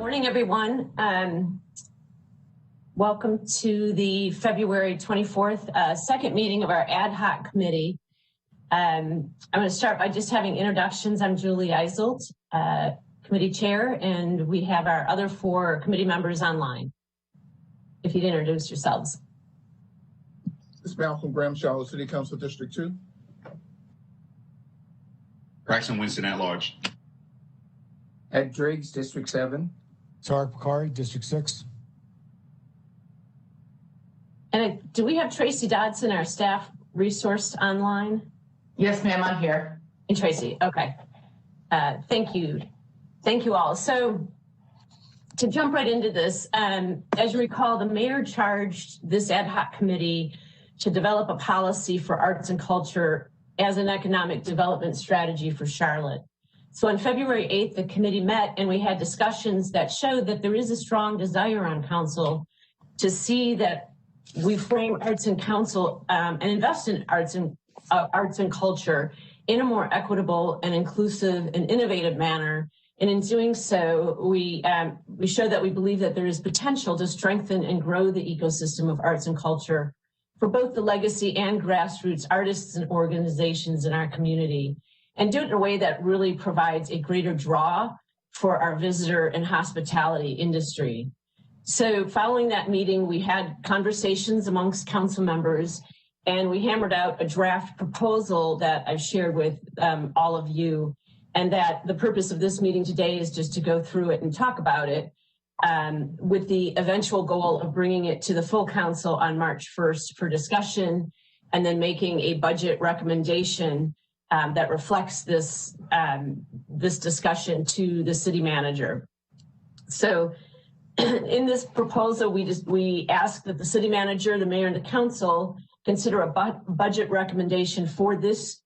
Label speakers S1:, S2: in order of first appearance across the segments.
S1: morning, everyone. Welcome to the February 24th second meeting of our ad hoc committee. I'm going to start by just having introductions. I'm Julie Eiselt, committee chair, and we have our other four committee members online. If you'd introduce yourselves.
S2: This is Malcolm Graham, Charlotte City Council District 2.
S3: Braxton Winston at large.
S4: Ed Driggs, District 7.
S5: Tarek Bakari, District 6.
S1: And do we have Tracy Dodson, our staff resource, online?
S6: Yes, ma'am, I'm here.
S1: And Tracy, okay. Thank you. Thank you all. So to jump right into this, as you recall, the mayor charged this ad hoc committee to develop a policy for arts and culture as an economic development strategy for Charlotte. So on February 8th, the committee met and we had discussions that showed that there is a strong desire on council to see that we frame arts and council and invest in arts and culture in a more equitable and inclusive and innovative manner. And in doing so, we show that we believe that there is potential to strengthen and grow the ecosystem of arts and culture for both the legacy and grassroots artists and organizations in our community, and do it in a way that really provides a greater draw for our visitor and hospitality industry. So following that meeting, we had conversations amongst council members, and we hammered out a draft proposal that I've shared with all of you, and that the purpose of this meeting today is just to go through it and talk about it, with the eventual goal of bringing it to the full council on March 1st for discussion, and then making a budget recommendation that reflects this discussion to the city manager. So in this proposal, we ask that the city manager, the mayor, and the council consider a budget recommendation for this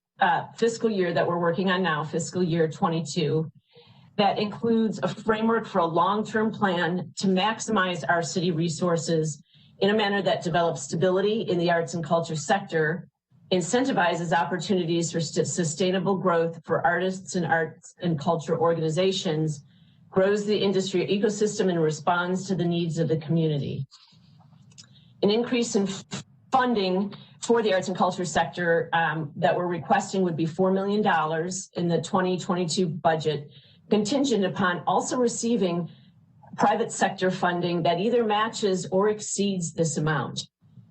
S1: fiscal year that we're working on now, fiscal year 22, that includes a framework for a long-term plan to maximize our city resources in a manner that develops stability in the arts and culture sector, incentivizes opportunities for sustainable growth for artists and arts and culture organizations, grows the industry ecosystem, and responds to the needs of the community. An increase in funding for the arts and culture sector that we're requesting would be $4 million in the 2022 budget, contingent upon also receiving private sector funding that either matches or exceeds this amount.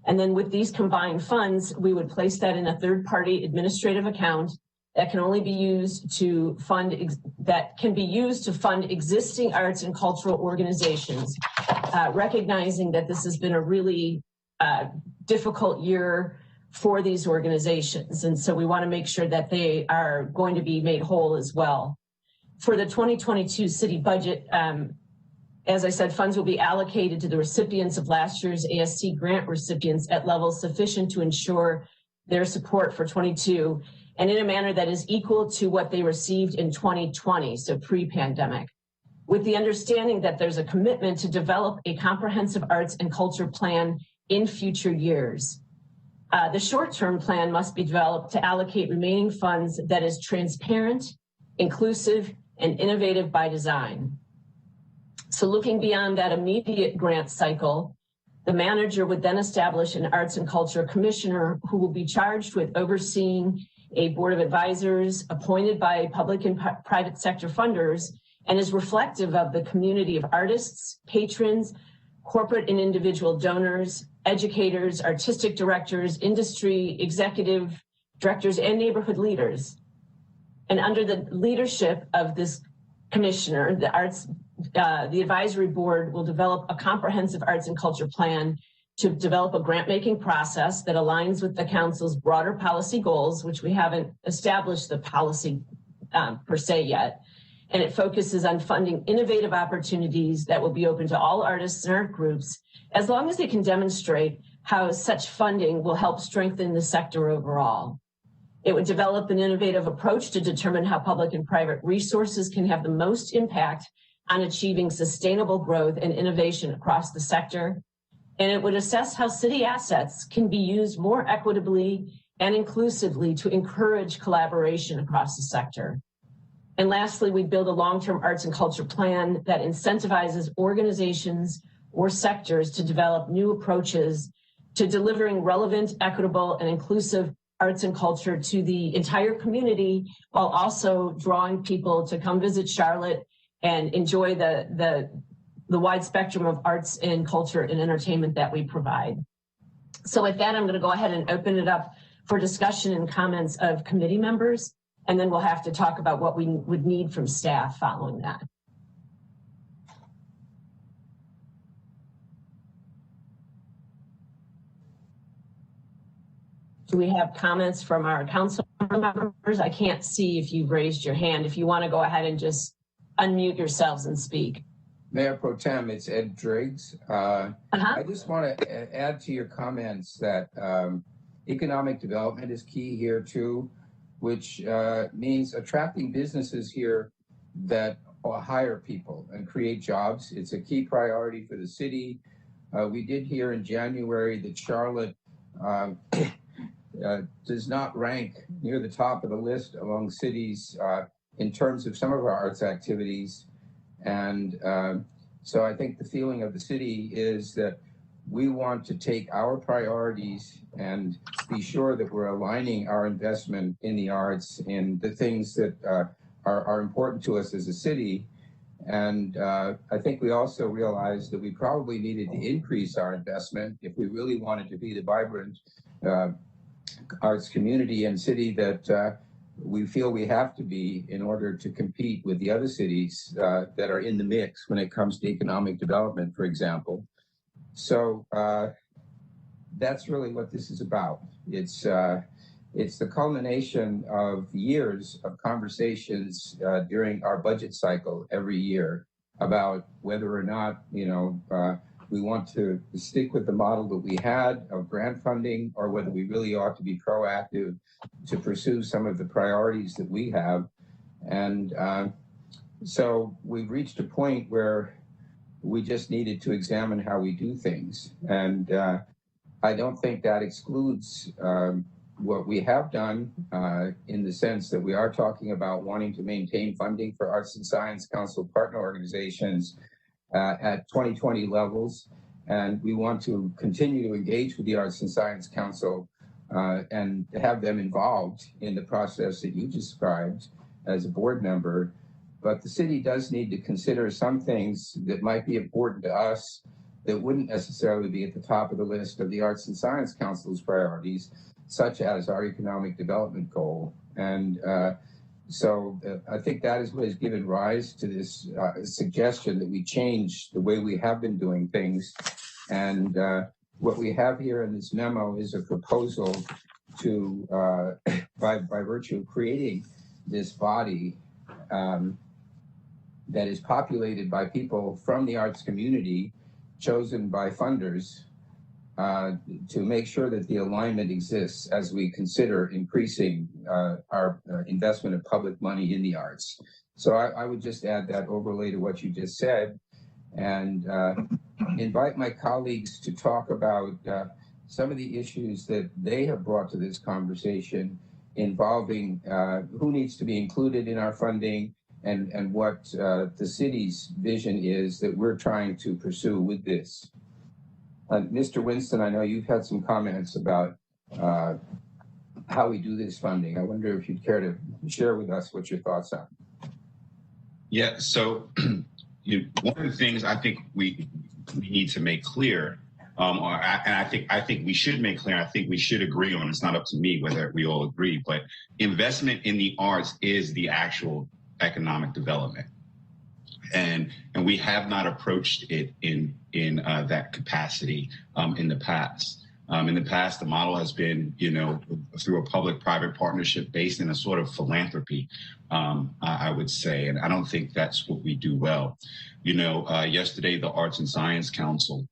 S1: And then with these combined funds, we would place that in a third-party administrative account that can only be used to fund existing arts and cultural organizations, recognizing that this has been a really difficult year for these organizations. And so we want to make sure that they are going to be made whole as well. For the 2022 city budget, as I said, funds will be allocated to the recipients of last year's ASC grant recipients at levels sufficient to ensure their support for 22, and in a manner that is equal to what they received in 2020, so pre-pandemic, with the understanding that there's a commitment to develop a comprehensive arts and culture plan in future years. The short-term plan must be developed to allocate remaining funds that is transparent, inclusive, and innovative by design. So looking beyond that immediate grant cycle, the manager would then establish an arts and culture commissioner who will be charged with overseeing a board of advisors appointed by public and private sector funders, and is reflective of the community of artists, patrons, corporate and individual donors, educators, artistic directors, industry, executive directors, and neighborhood leaders. And under the leadership of this commissioner, the advisory board will develop a comprehensive arts and culture plan to develop a grant-making process that aligns with the council's broader policy goals, which we haven't established the policy per se yet. And it focuses on funding innovative opportunities that will be open to all artists and art groups, as long as they can demonstrate how such funding will help strengthen the sector overall. It would develop an innovative approach to determine how public and private resources can have the most impact on achieving sustainable growth and innovation across the sector. And it would assess how city assets can be used more equitably and inclusively to encourage collaboration across the sector. And lastly, we build a long-term arts and culture plan that incentivizes organizations or sectors to develop new approaches to delivering relevant, equitable, and inclusive arts and culture to the entire community, while also drawing people to come visit Charlotte and enjoy the wide spectrum of arts and culture and entertainment that we provide. So with that, I'm going to go ahead and open it up for discussion and comments of committee members, and then we'll have to talk about what we would need from staff following that. Do we have comments from our council members? I can't see if you've raised your hand. If you want to go ahead and just unmute yourselves and speak.
S4: Mayor Pro Tem, it's Ed Driggs. I just want to add to your comments that economic development is key here too, which means attracting businesses here that hire people and create jobs. It's a key priority for the city. We did hear in January that Charlotte does not rank near the top of the list among cities in terms of some of our arts activities. And so I think the feeling of the city is that we want to take our priorities and be sure that we're aligning our investment in the arts and the things that are important to us as a city. And I think we also realized that we probably needed to increase our investment if we really wanted to be the vibrant arts community and city that we feel we have to be in order to compete with the other cities that are in the mix when it comes to economic development, for example. So that's really what this is about. It's the culmination of years of conversations during our budget cycle every year about whether or not, we want to stick with the model that we had of grant funding, or whether we really ought to be proactive to pursue some of the priorities that we have. And so we've reached a point where we just needed to examine how we do things. And I don't think that excludes what we have done in the sense that we are talking about wanting to maintain funding for Arts and Science Council partner organizations at 2020 levels. And we want to continue to engage with the Arts and Science Council and have them involved in the process that you described as a board member. But the city does need to consider some things that might be important to us that wouldn't necessarily be at the top of the list of the Arts and Science Council's priorities, such as our economic development goal. And so I think that is what has given rise to this suggestion that we change the way we have been doing things. And what we have here in this memo is a proposal to, by virtue of creating this body that is populated by people from the arts community, chosen by funders, to make sure that the alignment exists as we consider increasing our investment of public money in the arts. So I would just add that overlay to what you just said, and invite my colleagues to talk about some of the issues that they have brought to this conversation involving who needs to be included in our funding and what the city's vision is that we're trying to pursue with this. Mr. Winston, I know you've had some comments about how we do this funding. I wonder if you'd care to share with us what your thoughts are.
S3: Yeah, so one of the things I think we need to make clear, and I think we should make clear, I think we should agree on, it's not up to me whether we all agree, but investment in the arts is the actual economic development. And we have not approached it in that capacity in the past. In the past, the model has been, through a public-private partnership based in a sort of philanthropy, I would say, and I don't think that's what we do well. Yesterday, the Arts and Science Council,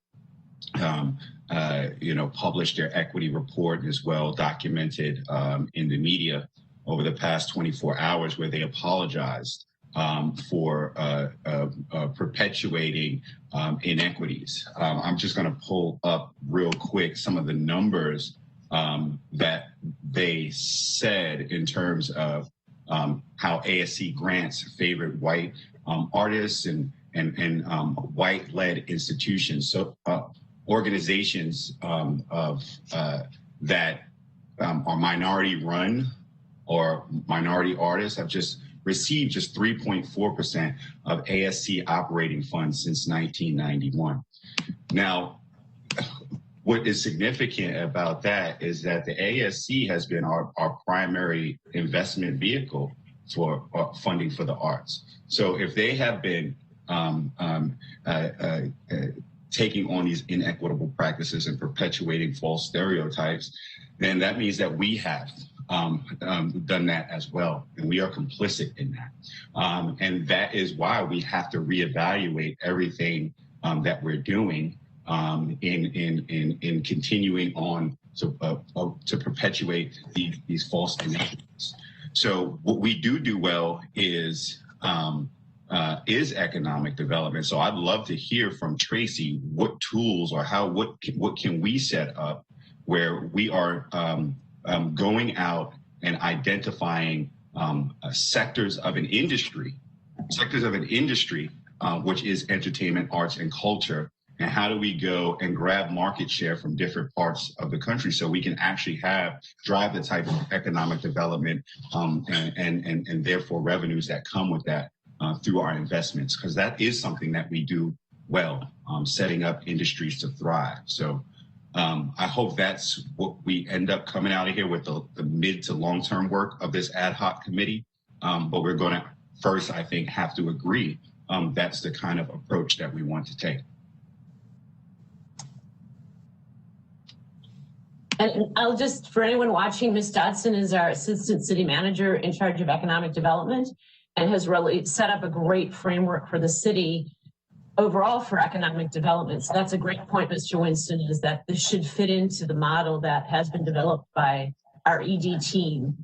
S3: published their equity report, as well documented in the media over the past 24 hours, where they apologized for perpetuating inequities. I'm just going to pull up real quick some of the numbers that they said in terms of how ASC grants favored white artists and white-led institutions, so organizations that are minority-run or minority artists have just received just 3.4% of ASC operating funds since 1991. Now, what is significant about that is that the ASC has been our primary investment vehicle for funding for the arts. So if they have been taking on these inequitable practices and perpetuating false stereotypes, then that means that we have done that as well, and we are complicit in that. And that is why we have to reevaluate everything that we're doing in continuing on to perpetuate these false inequities. So what we do well is economic development. So I'd love to hear from Tracy what tools or what can we set up where we are going out and identifying sectors of an industry, which is entertainment, arts, and culture. And how do we go and grab market share from different parts of the country so we can actually drive the type of economic development and therefore revenues that come with that through our investments? Because that is something that we do well, setting up industries to thrive. So I hope that's what we end up coming out of here with the mid to long-term work of this ad hoc committee. But we're going to first, I think, have to agree that's the kind of approach that we want to take.
S1: And I'll just, for anyone watching, Ms. Dodson is our Assistant City Manager in charge of economic development and has really set up a great framework for the city overall for economic development. So that's a great point, Mr. Winston, is that this should fit into the model that has been developed by our ED team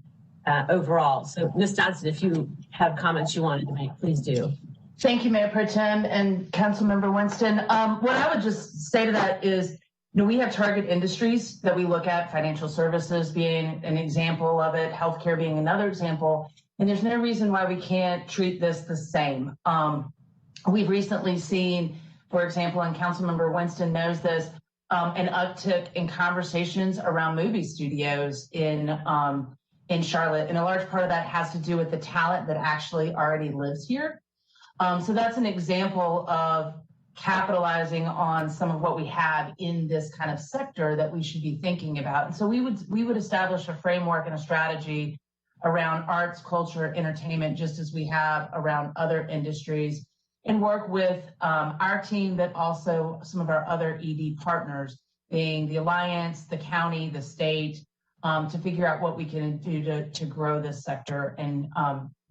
S1: overall. So Ms. Dodson, if you have comments you wanted to make, please do.
S6: Thank you, Mayor Pro Tem and Councilmember Winston. What I would just say to that is, we have target industries that we look at, financial services being an example of it, healthcare being another example, and there's no reason why we can't treat this the same. We've recently seen, for example, and Councilmember Winston knows this, an uptick in conversations around movie studios in Charlotte, and a large part of that has to do with the talent that actually already lives here. So that's an example of capitalizing on some of what we have in this kind of sector that we should be thinking about. And so we would establish a framework and a strategy around arts, culture, entertainment, just as we have around other industries, and work with our team, but also some of our other ED partners, being the Alliance, the county, the state, to figure out what we can do to grow this sector and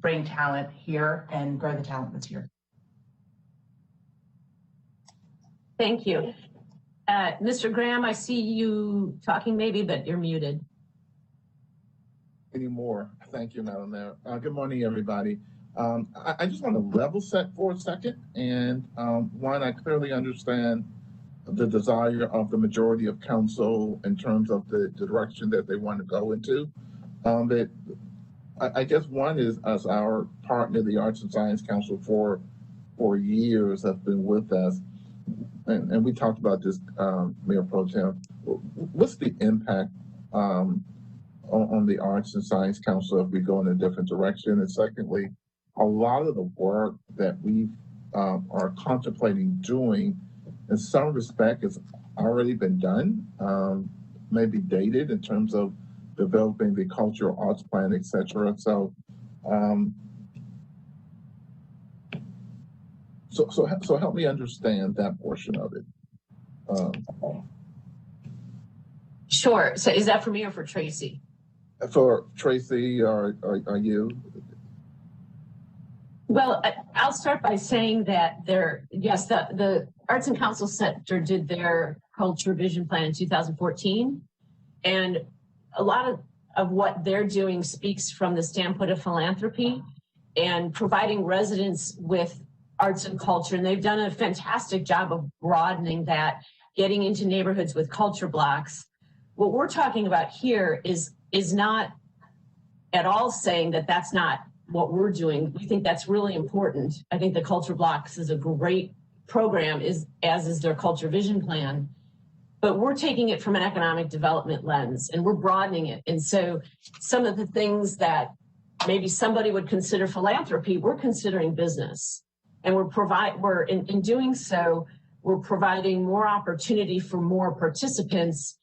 S6: bring talent here and grow the talent that's here.
S1: Thank you. Mr. Graham, I see you talking maybe, but you're muted.
S2: Anymore. Thank you, Madam Mayor. Good morning, everybody. I just want to level set for a second. And one, I clearly understand the desire of the majority of council in terms of the direction that they want to go into. But I guess one is, as our partner, the Arts and Science Council, for years have been with us. And we talked about this, Mayor Pro Tem. What's the impact on the Arts and Science Council if we go in a different direction? And secondly, a lot of the work that we are contemplating doing, in some respect, has already been done, maybe dated in terms of developing the cultural arts plan, et cetera. So help me understand that portion of it.
S1: Sure. So is that for me or for Tracy?
S2: For Tracy, are you?
S1: Well, I'll start by saying that the Arts and Council sector did their culture vision plan in 2014. And a lot of what they're doing speaks from the standpoint of philanthropy and providing residents with arts and culture. And they've done a fantastic job of broadening that, getting into neighborhoods with culture blocks. What we're talking about here is not at all saying that that's not what we're doing. We think that's really important. I think the Culture Blocks is a great program, as is their Culture Vision Plan. But we're taking it from an economic development lens and we're broadening it. And so some of the things that maybe somebody would consider philanthropy, we're considering business. And in doing so, we're providing more opportunity for more participants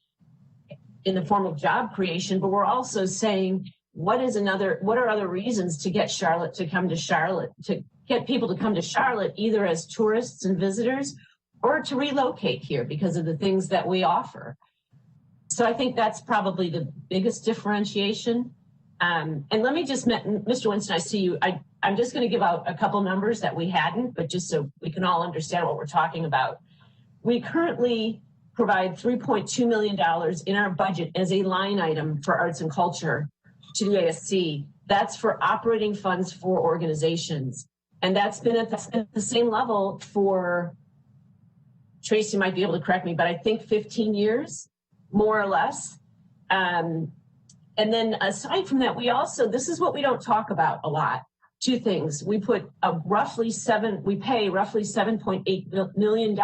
S1: in the form of job creation, but we're also saying, what are other reasons to get Charlotte to come to Charlotte, to get people to come to Charlotte, either as tourists and visitors or to relocate here because of the things that we offer. So I think that's probably the biggest differentiation. And let me just, Mr. Winston, I see you. I'm just going to give out a couple numbers that we hadn't, but just so we can all understand what we're talking about. We currently provide $3.2 million in our budget as a line item for arts and culture to the ASC. That's for operating funds for organizations. And that's been at the same level for, Tracy might be able to correct me, but I think 15 years, more or less. And then aside from that, this is what we don't talk about a lot. Two things. We put we pay roughly $7.8 million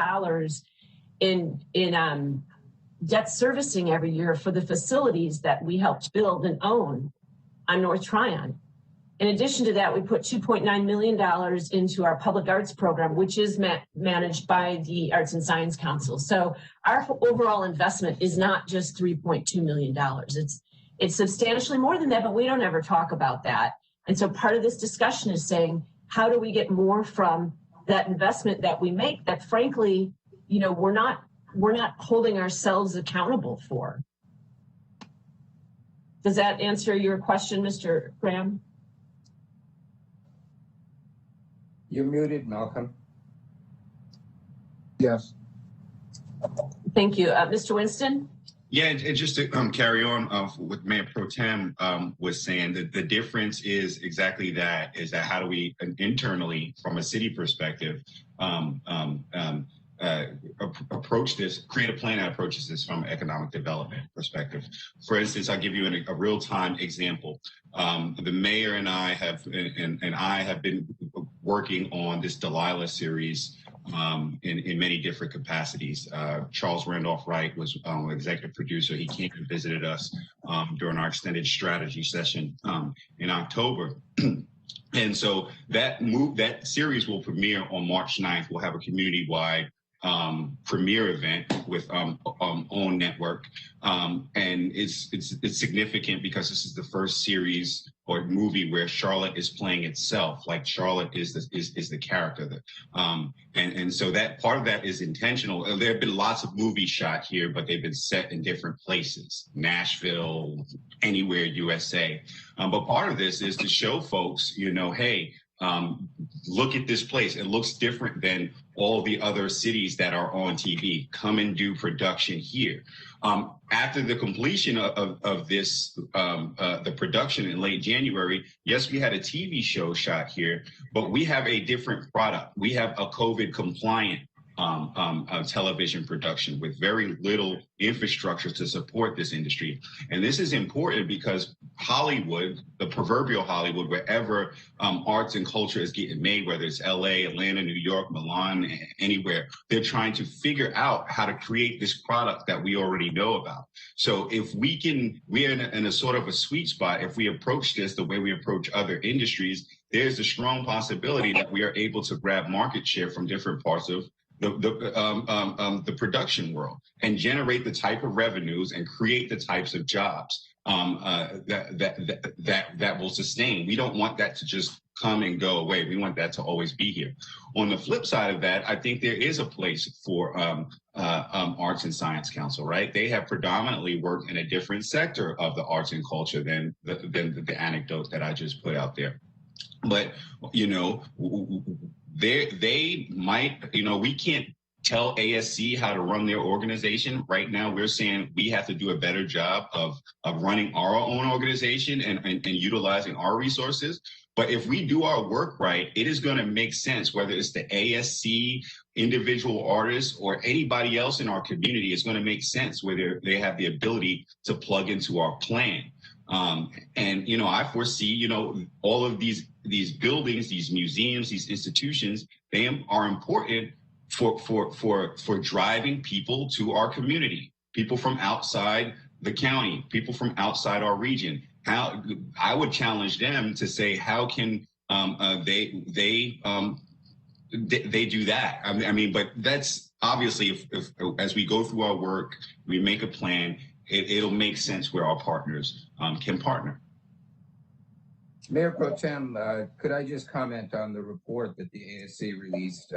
S1: in debt servicing every year for the facilities that we helped build and own on North Tryon. In addition to that, we put $2.9 million into our public arts program, which is managed by the Arts and Science Council. So our overall investment is not just $3.2 million. It's substantially more than that, but we don't ever talk about that. And so part of this discussion is saying, how do we get more from that investment that we make that frankly, we're not holding ourselves accountable for? Does that answer your question, Mr. Graham?
S4: You're muted, Malcolm.
S2: Yes.
S1: Thank you. Mr. Winston?
S3: Yeah, and just to carry on what Mayor Pro Tem was saying, that the difference is exactly that, is that how do we internally, from a city perspective, approach this, create a plan that approaches this from an economic development perspective. For instance, I'll give you a real-time example. The mayor and I have been working on this Delilah series in many different capacities. Charles Randolph Wright was executive producer. He came and visited us during our extended strategy session in October. And so that series will premiere on March 9th. We'll have a community-wide premiere event with OWN Network. And it's significant because this is the first series or movie where Charlotte is playing itself, like Charlotte is the character. And so that part of that is intentional. There have been lots of movies shot here, but they've been set in different places, Nashville, anywhere USA. But part of this is to show folks, hey, look at this place. It looks different than all the other cities that are on TV. Come and do production here. After the completion of this, the production in late January, yes, we had a TV show shot here, but we have a different product. We have a COVID compliant television production with very little infrastructure to support this industry. And this is important because Hollywood, the proverbial Hollywood, wherever arts and culture is getting made, whether it's LA, Atlanta, New York, Milan, anywhere, they're trying to figure out how to create this product that we already know about. So if we're in a sort of a sweet spot, if we approach this the way we approach other industries, there's a strong possibility that we are able to grab market share from different parts of the production world and generate the type of revenues and create the types of jobs that will sustain. We don't want that to just come and go away. We want that to always be here. On the flip side of that, I think there is a place for Arts and Science Council, right? They have predominantly worked in a different sector of the arts and culture than the anecdote that I just put out there. But, they might, we can't tell ASC how to run their organization. Right now, we're saying we have to do a better job of running our own organization and utilizing our resources. But if we do our work right, it is going to make sense, whether it's the ASC, individual artists, or anybody else in our community. It's going to make sense where they have the ability to plug into our plan. And, I foresee, all of these buildings, these museums, these institutions, they are important for driving people to our community, people from outside the county, people from outside our region. How I would challenge them to say, how can they do that? I mean, but that's obviously if as we go through our work, we make a plan, it'll make sense where our partners can partner.
S4: Mayor Pro Tem, could I just comment on the report that the ASC released?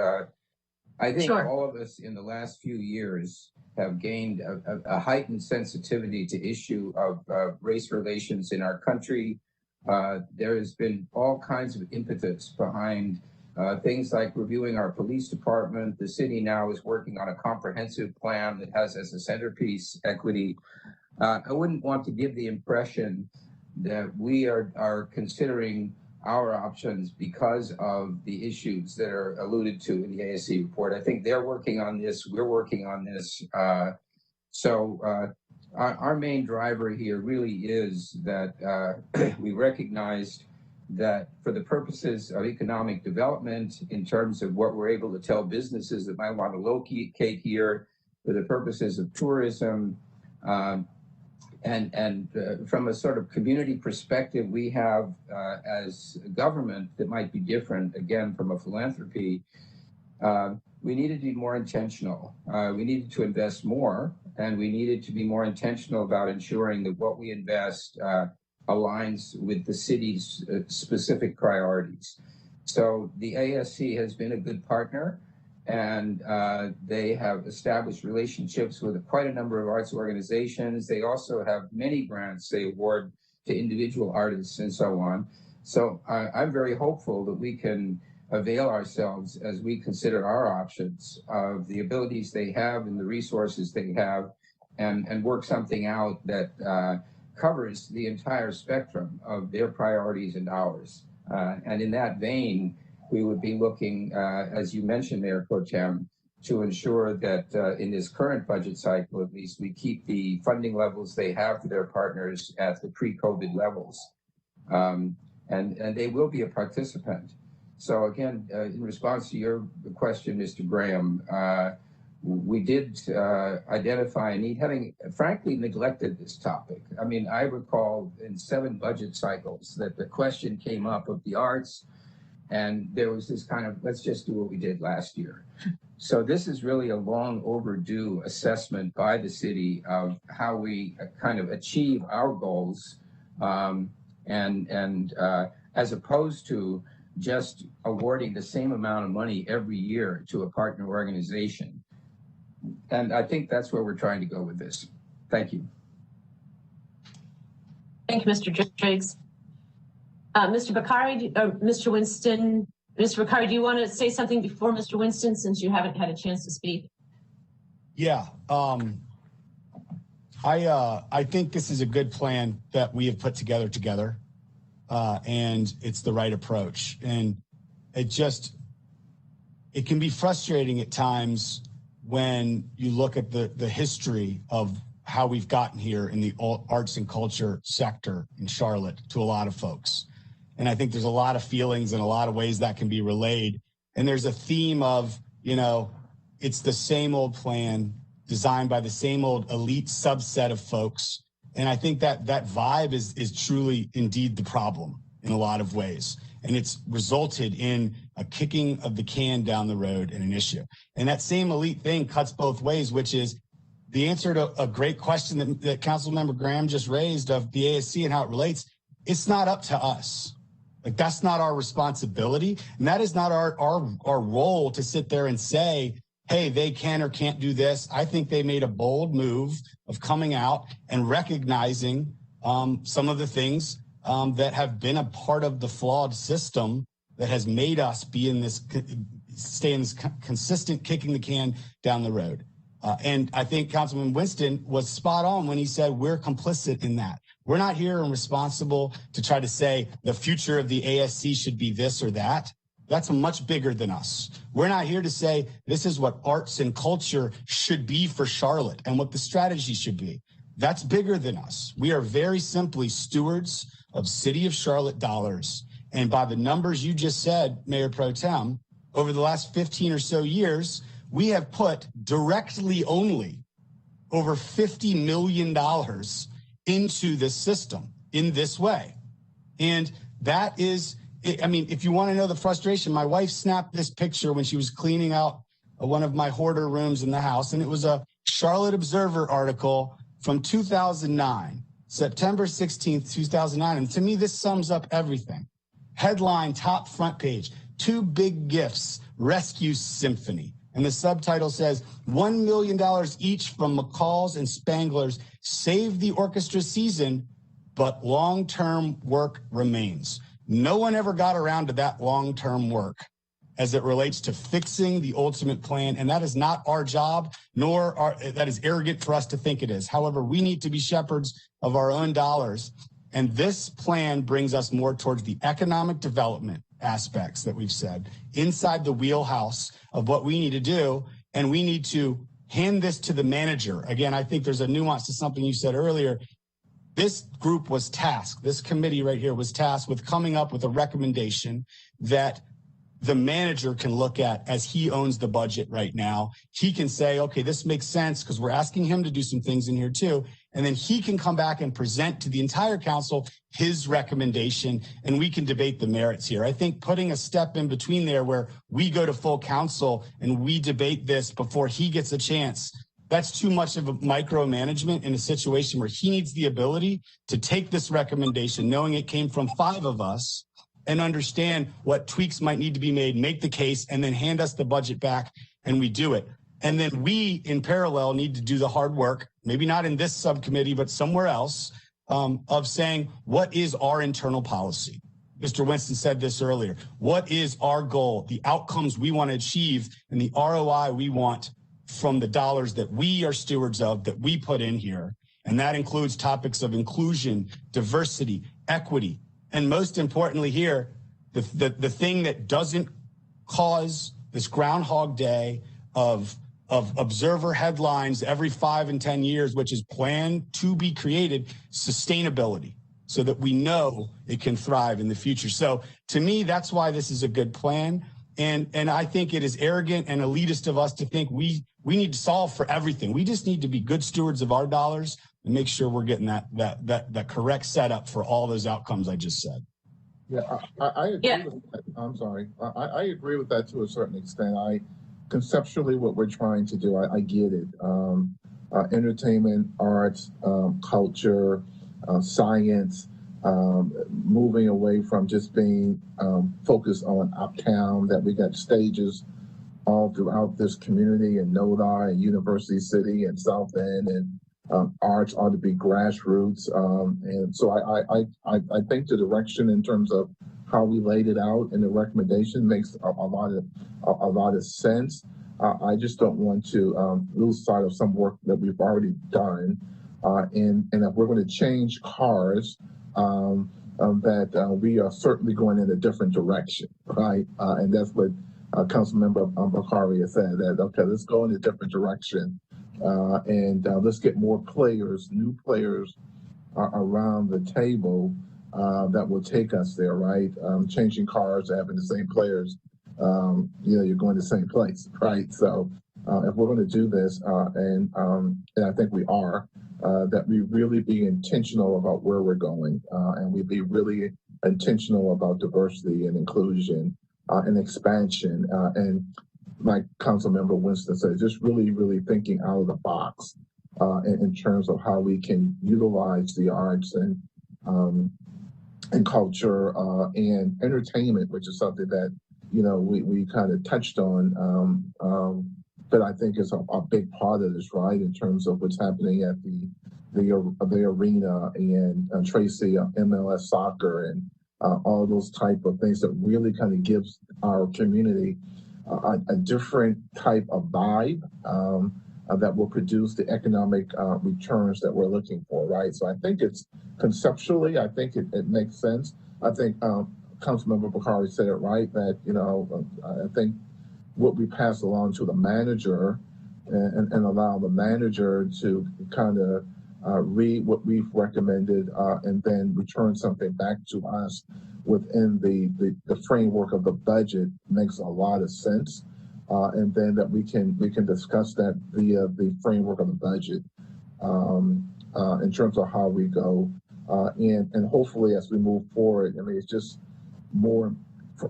S4: I think
S1: Sure.
S4: all of us in the last few years have gained a heightened sensitivity to issue of race relations in our country. There has been all kinds of impetus behind things like reviewing our police department. The city now is working on a comprehensive plan that has as a centerpiece equity. I wouldn't want to give the impression that we are considering our options because of the issues that are alluded to in the ASC report. I think they're working on this. We're working on this. So our main driver here really is that we recognized that for the purposes of economic development, in terms of what we're able to tell businesses that might want to locate here, for the purposes of tourism, and from a sort of community perspective, we have as a government that might be different, again, from a philanthropy, we needed to be more intentional. We needed to invest more, and we needed to be more intentional about ensuring that what we invest aligns with the city's specific priorities. So the ASC has been a good partner, and they have established relationships with quite a number of arts organizations. They also have many grants they award to individual artists and so on. So I'm very hopeful that we can avail ourselves as we consider our options of the abilities they have and the resources they have, and work something out that covers the entire spectrum of their priorities and ours. And in that vein, we would be looking, as you mentioned, Mayor Pro Tem, to ensure that in this current budget cycle, at least, we keep the funding levels they have for their partners at the pre-COVID levels. And they will be a participant. So again, in response to your question, Mr. Graham, we did identify a need, having frankly neglected this topic. I mean, I recall in 7 budget cycles that the question came up of the arts, and there was this kind of, let's just do what we did last year. So this is really a long overdue assessment by the city of how we kind of achieve our goals, and as opposed to just awarding the same amount of money every year to a partner organization. And I think that's where we're trying to go with this. Thank you.
S1: Thank you, Mr. Driggs. Mr. Bakari, Mr. Winston, Mr. Bakari, do you want to say something before Mr. Winston, since you haven't had a chance to speak?
S5: Yeah. I think this is a good plan that we have put together. And it's the right approach. And it can be frustrating at times when you look at the history of how we've gotten here in the arts and culture sector in Charlotte to a lot of folks. And I think there's a lot of feelings and a lot of ways that can be relayed. And there's a theme of, it's the same old plan designed by the same old elite subset of folks. And I think that vibe is truly indeed the problem in a lot of ways. And it's resulted in a kicking of the can down the road in an issue. And that same elite thing cuts both ways, which is the answer to a great question that Councilmember Graham just raised of the ASC and how it relates. It's not up to us. Like, that's not our responsibility. And that is not our role to sit there and say, hey, they can or can't do this. I think they made a bold move of coming out and recognizing some of the things that have been a part of the flawed system that has made us be in this, stay in this consistent kicking the can down the road. And I think Councilman Winston was spot on when he said we're complicit in that. We're not here and responsible to try to say the future of the ASC should be this or that. That's much bigger than us. We're not here to say this is what arts and culture should be for Charlotte and what the strategy should be. That's bigger than us. We are very simply stewards of City of Charlotte dollars. And by the numbers you just said, Mayor Pro Tem, over the last 15 or so years, we have put directly only over $50 million into this system in this way. And that is, I mean, if you want to know the frustration, my wife snapped this picture when she was cleaning out one of my hoarder rooms in the house, and it was a Charlotte Observer article from 2009, September 16th, 2009. And to me, this sums up everything. Headline, top front page, 2 big gifts, Rescue Symphony. And the subtitle says, $1 million each from McCall's and Spangler's save the orchestra season, but long-term work remains. No one ever got around to that long-term work as it relates to fixing the ultimate plan. And that is not our job, nor that is arrogant for us to think it is. However, we need to be shepherds of our own dollars. And this plan brings us more towards the economic development aspects that we've said inside the wheelhouse of what we need to do. And we need to hand this to the manager. Again, I think there's a nuance to something you said earlier. This group was tasked, this committee right here was tasked with coming up with a recommendation that the manager can look at as he owns the budget right now. He can say, okay, this makes sense because we're asking him to do some things in here too. And then he can come back and present to the entire council his recommendation, and we can debate the merits here. I think putting a step in between there where we go to full council and we debate this before he gets a chance, that's too much of a micromanagement in a situation where he needs the ability to take this recommendation, knowing it came from 5 of us, and understand what tweaks might need to be made, make the case, and then hand us the budget back, and we do it. And then we, in parallel, need to do the hard work, maybe not in this subcommittee, but somewhere else, of saying, what is our internal policy? Mr. Winston said this earlier. What is our goal, the outcomes we want to achieve, and the ROI we want from the dollars that we are stewards of, that we put in here? And that includes topics of inclusion, diversity, equity, and most importantly here, the thing that doesn't cause this Groundhog Day of observer headlines every 5 and 10 years, which is planned to be created, sustainability, so that we know it can thrive in the future. So to me, that's why this is a good plan. And I think it is arrogant and elitist of us to think we need to solve for everything. We just need to be good stewards of our dollars and make sure we're getting that correct setup for all those outcomes I just said.
S2: Yeah, I agree with that. I'm sorry. I agree with that to a certain extent. Conceptually, what we're trying to do, I get it. Entertainment, arts, culture, science, moving away from just being focused on uptown, that we got stages all throughout this community in Noda and University City and South End, and arts ought to be grassroots. And so I think the direction in terms of how we laid it out in the recommendation makes a lot of sense. I just don't want to lose sight of some work that we've already done. And if we're going to change cars, that we are certainly going in a different direction, right? And that's what Councilmember Bakari has said, that, okay, let's go in a different direction. And let's get more players, new players around the table that will take us there, right? Changing cars, having the same players, you're going to the same place, right? So if we're going to do this, and I think we are, that we really be intentional about where we're going, and we be really intentional about diversity and inclusion and expansion, and like Councilmember Winston said, just really, really thinking out of the box in terms of how we can utilize the arts and culture and entertainment, which is something that we kind of touched on, but I think is a big part of this, right? In terms of what's happening at the arena and Tracy, MLS soccer, and all those type of things that really kind of gives our community a different type of vibe that will produce the economic returns that we're looking for, right? So I think it's conceptually, I think it makes sense. I think Councilmember Bakari said it right, that, I think what we pass along to the manager and allow the manager to kind of read what we've recommended, and then return something back to us within the framework of the budget makes a lot of sense. And then that we can discuss that via the framework of the budget in terms of how we go. And hopefully as we move forward, I mean, it's just more,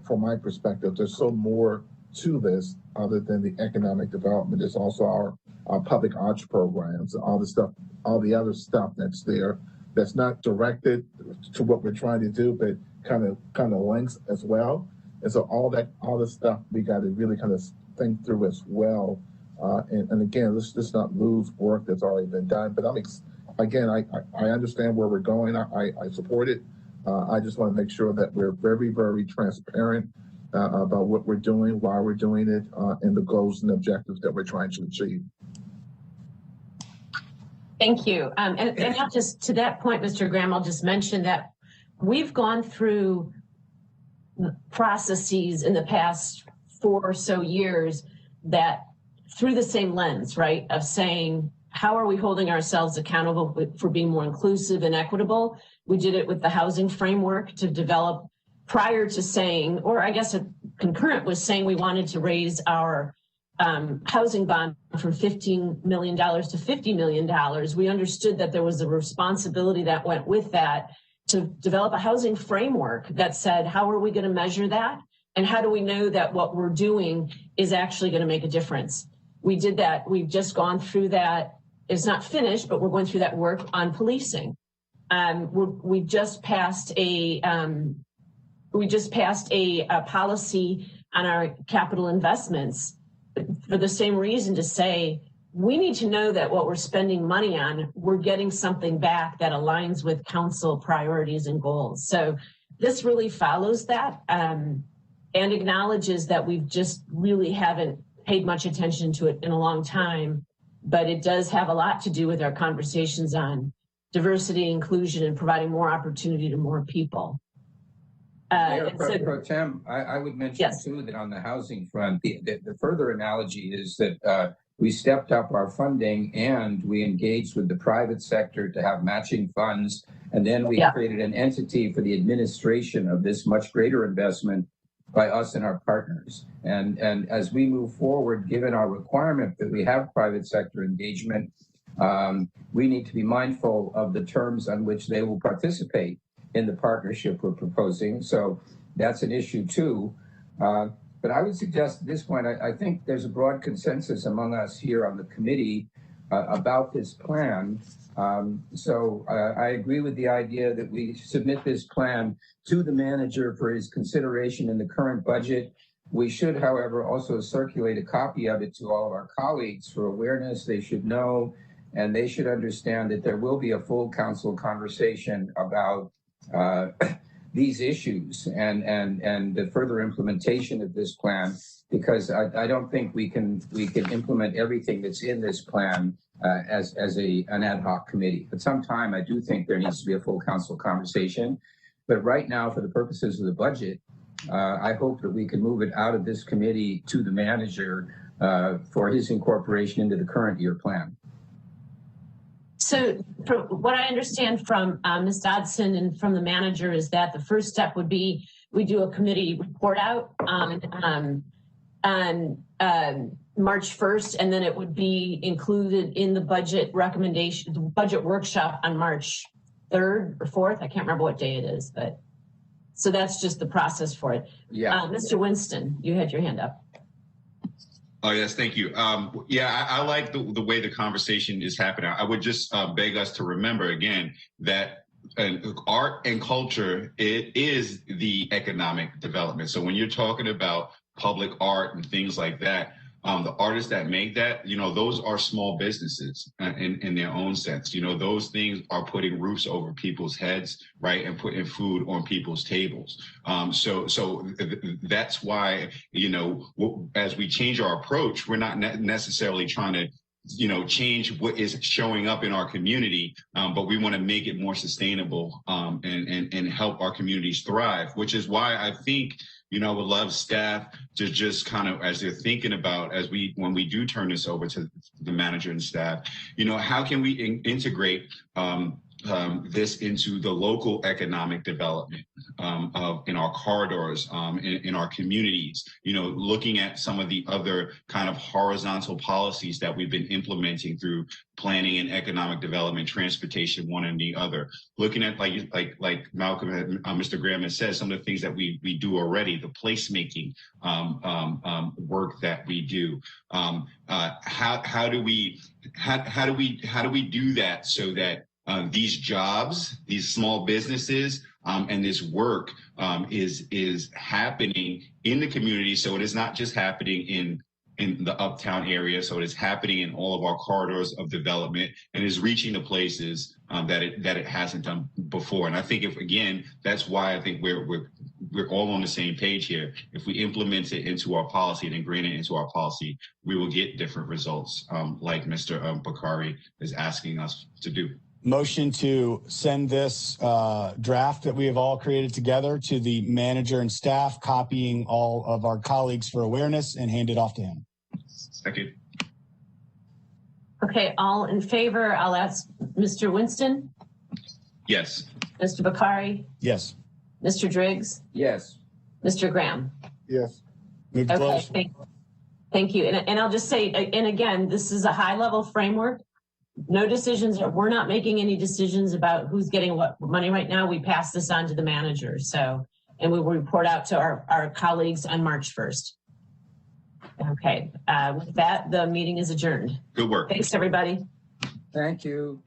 S2: from my perspective, there's so more to this other than the economic development. There's also our public arts programs, all the other stuff that's there that's not directed to what we're trying to do, but kind of links as well. And so all the stuff we got to really kind of think through as well. And again, let's just not lose work that's already been done. But I understand where we're going. I support it. I just want to make sure that we're very, very transparent about what we're doing, why we're doing it, and the goals and objectives that we're trying to achieve.
S1: Thank you. And not just to that point, Mr. Graham, I'll just mention that we've gone through processes in the past 4 or so years that through the same lens, right, of saying, how are we holding ourselves accountable for being more inclusive and equitable? We did it with the housing framework to develop prior to saying, or I guess a concurrent was saying we wanted to raise our housing bond from $15 million to $50 million. We understood that there was a responsibility that went with that to develop a housing framework that said, how are we going to measure that? And how do we know that what we're doing is actually going to make a difference? We did that. We've just gone through that. It's not finished, but we're going through that work on policing. We just passed a policy on our capital investments for the same reason, to say we need to know that what we're spending money on, we're getting something back that aligns with council priorities and goals. So this really follows that and acknowledges that we've just really haven't paid much attention to it in a long time, but it does have a lot to do with our conversations on diversity, inclusion, and providing more opportunity to more people.
S4: Mayor Pro Tem, I would mention too that on the housing front, the further analogy is that we stepped up our funding and we engaged with the private sector to have matching funds. And then we created an entity for the administration of this much greater investment by us and our partners. And as we move forward, given our requirement that we have private sector engagement, we need to be mindful of the terms on which they will participate in the partnership we're proposing. So that's an issue too. But I would suggest at this point, I think there's a broad consensus among us here on the committee about this plan. So I agree with the idea that we submit this plan to the manager for his consideration in the current budget. We should, however, also circulate a copy of it to all of our colleagues for awareness. They should know, and they should understand that there will be a full council conversation about these issues and the further implementation of this plan, because I don't think we can implement everything that's in this plan as an ad hoc committee. At some time, I do think there needs to be a full council conversation. But right now, for the purposes of the budget, I hope that we can move it out of this committee to the manager for his incorporation into the current year plan.
S1: So from what I understand from Ms. Dodson and from the manager is that the first step would be we do a committee report out on March 1st, and then it would be included in the budget recommendation, the budget workshop on March 3rd or 4th. I can't remember what day it is, but so that's just the process for it.
S4: Yeah.
S1: Mr. Winston, you had your hand up.
S3: Oh, yes, thank you. I like the way the conversation is happening. I would just beg us to remember again that art and culture, it is the economic development. So when you're talking about public art and things like that, the artists that make that, those are small businesses in their own sense. Those things are putting roofs over people's heads, right, and putting food on people's tables. So that's why, as we change our approach, we're not necessarily trying to change what is showing up in our community, but we want to make it more sustainable and help our communities thrive, which is why I think I would love staff to just kind of, as they're thinking about, when we do turn this over to the manager and staff, how can we integrate this into the local economic development in our corridors, in our communities, looking at some of the other kind of horizontal policies that we've been implementing through planning and economic development, transportation, one and the other, looking at like Malcolm and Mr. Graham has said, some of the things that we do already, the placemaking work that we do. How do we do that so that these jobs, these small businesses, and this work is happening in the community. So it is not just happening in the uptown area. So it is happening in all of our corridors of development and is reaching the places that it hasn't done before. And I think that's why I think we're all on the same page here. If we implement it into our policy and ingrain it into our policy, we will get different results, like Mr. Bakari is asking us to do.
S5: Motion to send this draft that we have all created together to the manager and staff, copying all of our colleagues for awareness, and hand it off to him.
S3: Second.
S1: Okay, all in favor, I'll ask Mr. Winston,
S3: Yes.
S1: Mr. Bakari,
S5: Yes.
S1: Mr. Driggs,
S4: Yes.
S1: Mr. Graham.
S2: Yes.
S5: Move to
S1: Okay,
S5: close.
S1: thank you. And I'll just say, and again, this is a high-level framework. No decisions, we're not making any decisions about who's getting what money right now. We pass this on to the manager. So, and we will report out to our colleagues on March 1st. Okay, with that, the meeting is adjourned.
S3: Good work.
S1: Thanks, everybody.
S4: Thank you.